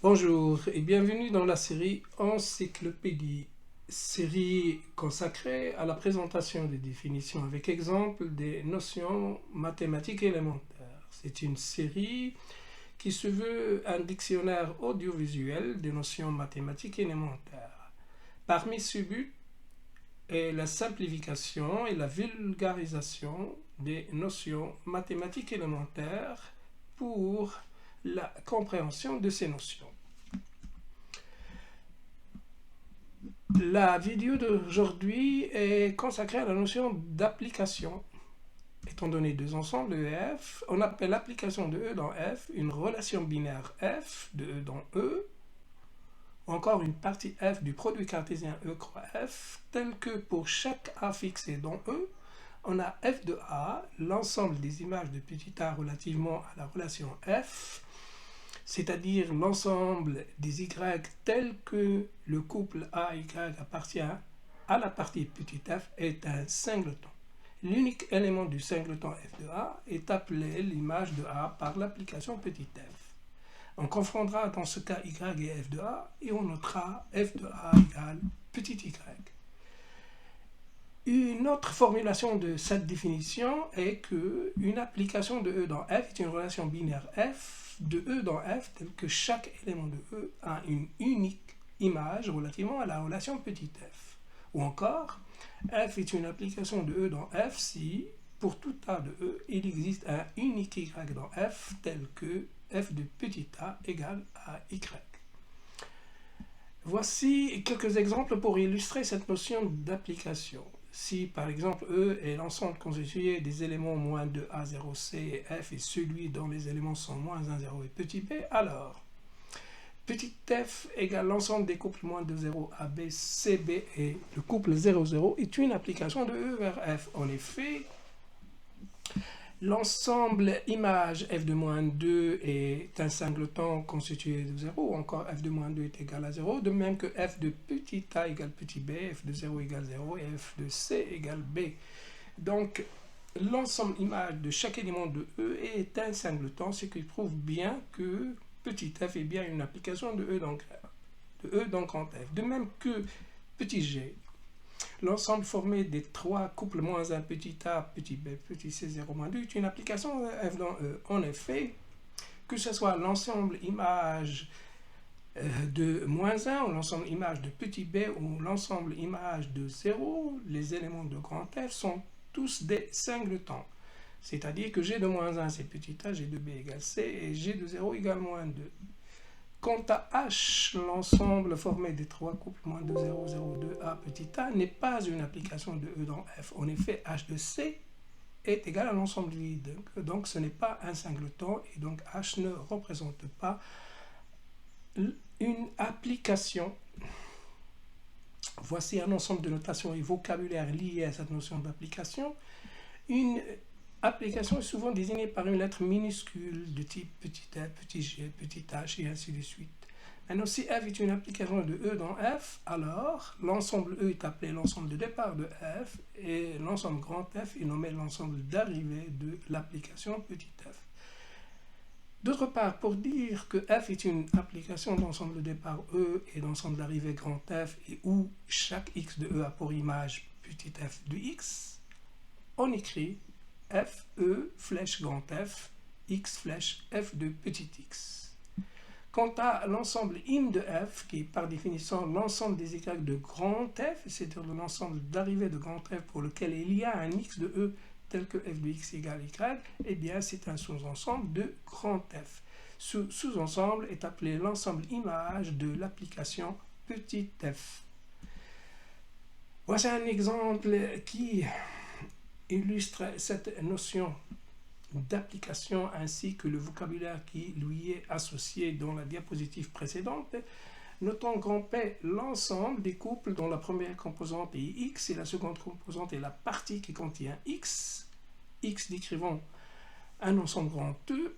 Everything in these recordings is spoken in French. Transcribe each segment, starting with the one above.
Bonjour et bienvenue dans la série Encyclopédie, série consacrée à la présentation des définitions avec exemple des notions mathématiques élémentaires. C'est une série qui se veut un dictionnaire audiovisuel des notions mathématiques élémentaires. Parmi ce but est la simplification et la vulgarisation des notions mathématiques élémentaires pour la compréhension de ces notions. La vidéo d'aujourd'hui est consacrée à la notion d'application. Étant donné deux ensembles de F, on appelle l'application de E dans F une relation binaire F de E dans E, ou encore une partie F du produit cartésien E croix F, tel que pour chaque A fixé dans E, on a F de A, l'ensemble des images de petit a relativement à la relation F, c'est-à-dire l'ensemble des Y tel que le couple AY appartient à la partie petit f est un singleton. L'unique élément du singleton f de A est appelé l'image de A par l'application petit f. On confondra dans ce cas Y et f de A et on notera f de A égale petit y. Une autre formulation de cette définition est que une application de E dans F est une relation binaire F de E dans F tel que chaque élément de E a une unique image relativement à la relation petit f. Ou encore, F est une application de E dans F si, pour tout A de E, il existe un unique Y dans F tel que F de petit a égale à Y. Voici quelques exemples pour illustrer cette notion d'application. Si par exemple E est l'ensemble constitué des éléments moins 2a, 0c et f est celui dont les éléments sont moins 1, 0 et petit b, alors petit f égale l'ensemble des couples moins 2, 0, ab, cb et le couple 0, 0 est une application de E vers f. En effet, l'ensemble image f de moins 2 est un singleton constitué de 0, ou encore f de moins 2 est égal à 0, de même que f de petit a égale petit b, f de 0 égale 0 et f de c égale b. Donc, l'ensemble image de chaque élément de E est un singleton, ce qui prouve bien que petit f est bien une application de E dans grand F. De même que petit g. L'ensemble formé des trois couples moins 1, petit a, petit b, petit c, 0, moins 2 est une application de f dans E. En effet, que ce soit l'ensemble image de moins 1 ou l'ensemble image de petit b ou l'ensemble image de 0, les éléments de grand F sont tous des singletons. C'est-à-dire que g de moins 1 c'est petit a, g de b égale c et g de 0 égale moins 2. Quant à H, l'ensemble formé des trois couples moins 2, 0, 0, 2, A, petit a n'est pas une application de E dans F. En effet, H de C est égal à l'ensemble vide. Donc ce n'est pas un singleton et donc H ne représente pas une application. Voici un ensemble de notations et vocabulaire liés à cette notion d'application. Une application est souvent désignée par une lettre minuscule de type petit f, petit g, petit h et ainsi de suite. Maintenant, si f est une application de E dans F, alors l'ensemble E est appelé l'ensemble de départ de F et l'ensemble grand F est nommé l'ensemble d'arrivée de l'application petit f. D'autre part, pour dire que f est une application d'ensemble de départ E et d'ensemble d'arrivée grand F et où chaque x de E a pour image petit f de x, on écrit f, e, flèche grand F, x, flèche f de petit x. Quant à l'ensemble im de f, qui est par définition l'ensemble des y de grand F, c'est-à-dire l'ensemble d'arrivée de grand F pour lequel il y a un x de E tel que f de x égale y, eh bien c'est un sous-ensemble de grand F. Ce sous-ensemble est appelé l'ensemble image de l'application petit f. Voici un exemple qui illustre cette notion d'application ainsi que le vocabulaire qui lui est associé dans la diapositive précédente. Notons grand P l'ensemble des couples dont la première composante est x et la seconde composante est la partie qui contient x. X décrivant un ensemble grand E.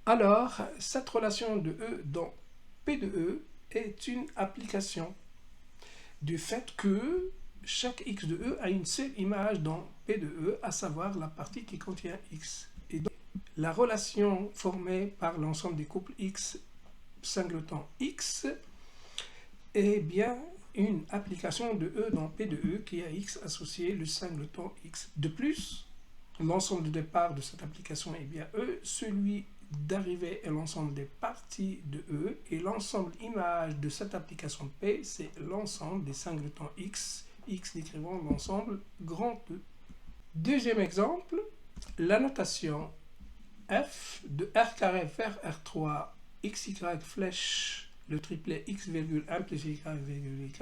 Alors, cette relation de E dans P de E est une application du fait que chaque x de E a une seule image dans P de E, à savoir la partie qui contient x. Et donc, la relation formée par l'ensemble des couples X singleton X est bien une application de E dans P de E qui a X associé le singleton X. De plus, l'ensemble de départ de cette application est bien E, celui d'arrivée est l'ensemble des parties de E, et l'ensemble image de cette application P, c'est l'ensemble des singletons X, X décrivant l'ensemble grand E. Deuxième exemple, la notation F de R carré vers R3, XY flèche le triplet X, 1 plus Y, Y,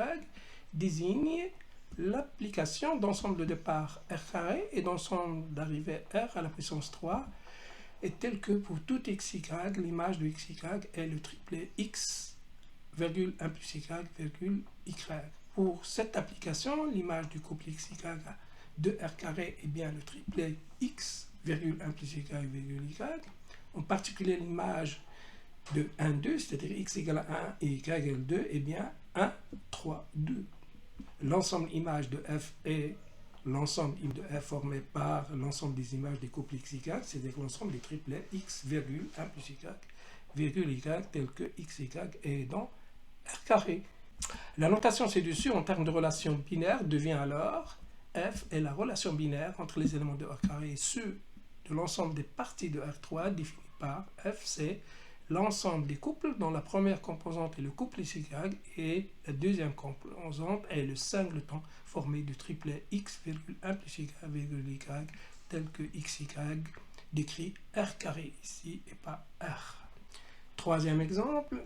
désigne l'application d'ensemble de départ R carré et d'ensemble d'arrivée R à la puissance 3 est telle que pour tout XY, l'image de XY est le triplet X, 1 plus Y, Y. Pour cette application, l'image du couple XY de R carré est bien le triplet X, 1 plus Y, Y. En particulier, l'image de 1, 2, c'est-à-dire X égale à 1 et Y égale 2, est bien 1, 3, 2. L'ensemble image de F est l'ensemble de F formé par l'ensemble des images des couples XY, c'est-à-dire l'ensemble des triplets X, 1 plus Y, Y, tel que XY est dans R carré. La notation ci-dessus, en termes de relation binaire, devient alors F est la relation binaire entre les éléments de R carré et ceux de l'ensemble des parties de R3 définis par F, c'est l'ensemble des couples dont la première composante est le couple XY et la deuxième composante est le singleton formé du triplet X, 1 plus Y, Y, tel que XY décrit R carré ici et pas R. Troisième exemple,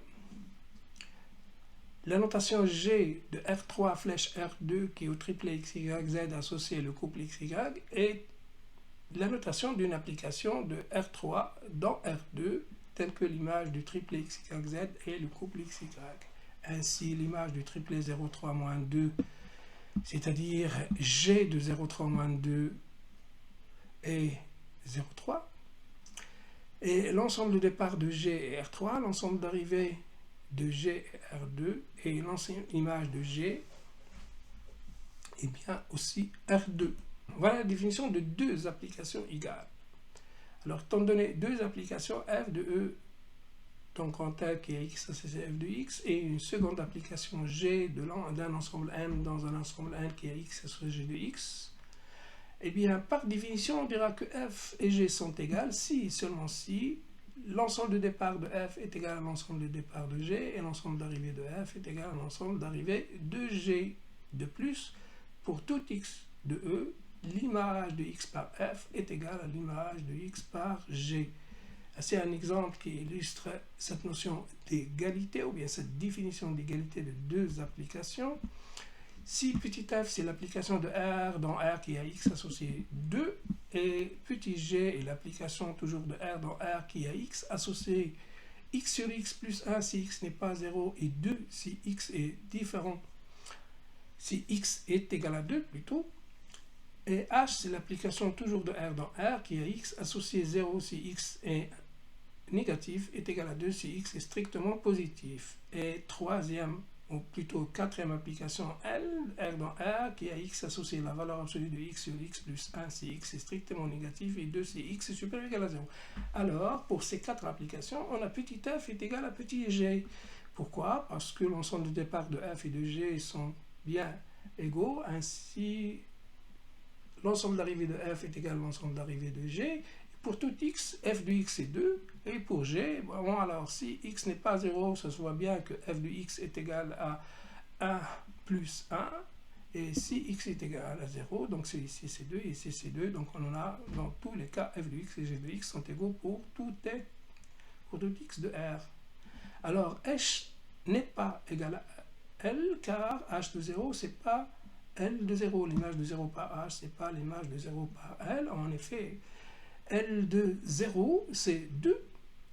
la notation G de R3 flèche R2 qui est au triplet XYZ associé le couple XY est la notation d'une application de R3 dans R2 telle que l'image du triplet XYZ et le couple XY. Ainsi, l'image du triplet 0,3-2, c'est-à-dire G de 0,3-2 est 0,3, et l'ensemble de départ de G est R3, l'ensemble d'arrivée de G est R2, et l'ancienne image de G est bien aussi R2. Voilà la définition de deux applications égales. Alors, étant donné deux applications, f de E, donc en tel qui est x associé f de x, et une seconde application g d'un ensemble M dans un ensemble N qui est x associé g de x, eh bien, par définition, on dira que f et g sont égales si, seulement si, l'ensemble de départ de f est égal à l'ensemble de départ de g, et l'ensemble d'arrivée de f est égal à l'ensemble d'arrivée de g. De plus, pour tout x de E, l'image de x par f est égale à l'image de x par g. C'est un exemple qui illustre cette notion d'égalité, ou bien cette définition d'égalité de deux applications. Si petit f, c'est l'application de R dans R qui a x associé 2, et petit g est l'application toujours de R dans R qui a x associé x sur x plus 1 si x n'est pas 0, et 2 si x est différent, si x est égal à 2 plutôt. Et H, c'est l'application toujours de R dans R qui a x associé 0 si x est négatif, est égal à 2 si x est strictement positif. Et troisième, ou plutôt quatrième application, L, R dans R qui a x associé la valeur absolue de x sur x plus 1 si x est strictement négatif et 2 si x est supérieur ou égal à 0. Alors, pour ces quatre applications, on a petit f est égal à petit g. Pourquoi? Parce que l'ensemble de départ de f et de g sont bien égaux, ainsi l'ensemble d'arrivée de f est égal à l'ensemble d'arrivée de g. Pour tout x, f de x est 2. Et pour g, bon, alors si x n'est pas 0, ça se voit bien que f de x est égal à 1 plus 1. Et si x est égal à 0, donc c'est ici c'est 2 et ici c'est 2. Donc on en a dans tous les cas f de x et g de x sont égaux pour tout x de R. Alors h n'est pas égal à L car h de 0 c'est pas L de 0, l'image de 0 par H, c'est pas l'image de 0 par L. En effet, L de 0, c'est 2,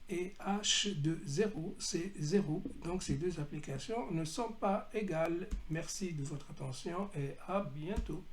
et H de 0, c'est 0. Donc, ces deux applications ne sont pas égales. Merci de votre attention et à bientôt.